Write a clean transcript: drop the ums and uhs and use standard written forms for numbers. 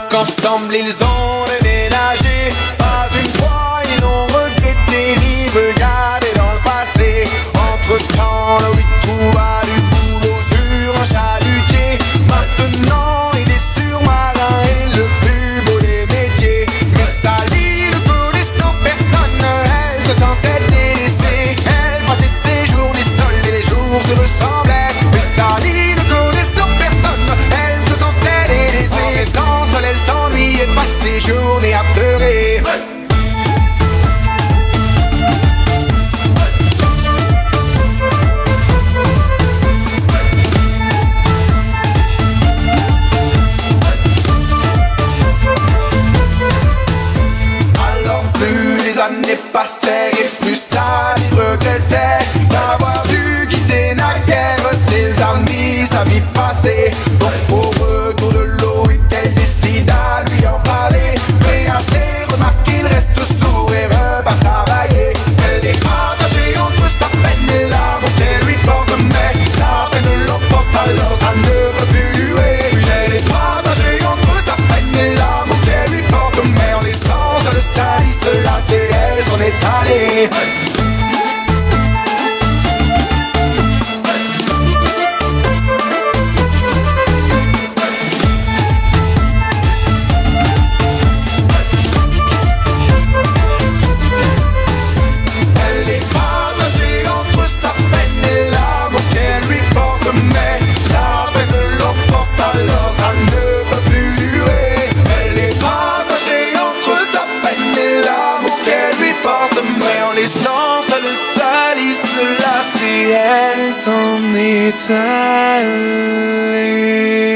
qu'ensemble ils ont déménagé. Pas une fois ils n'ont regretté ni regardé dans le passé. Entre-temps, Louis trouva du boulot sur un chalutier. Maintenant il est surmarin et le plus beau des métiers. Mais Sally ne connaissant personne, elle se sentait délaissée. Elle passait ses journées seules et les jours se ressemblaient. Mais Sally ne connaissant personne, elle se sentait délaissée. En restant seule, elle s'ennuyait, passait ses journées à pleurer. Les années passèrent et plus Sally regrettait d'avoir dû quitter naguère ses amis, sa vie passée. Donc au retour de l'eau et qu'elle décida de lui en parler, mais à ses remarques il reste sourd et veut pas travailler. Elle est partagée entre sa peine et l'amour qu'elle lui porte, mais sa peine l'emporte alors ça ne peut plus durer. Puis elle est partagée entre sa peine et l'amour qu'elle lui porte, mais en laissant seule Sally se lasser, elle s'en est allée. Elle est partagée entre sa peine et l'amour qu'elle lui porte, mais sa peine l'emporte alors ça ne peut plus durer. Elle est partagée entre sa peine et l'amour qu'elle lui porte, mais en laissant seule Sally se lasser, elle s'en est allée.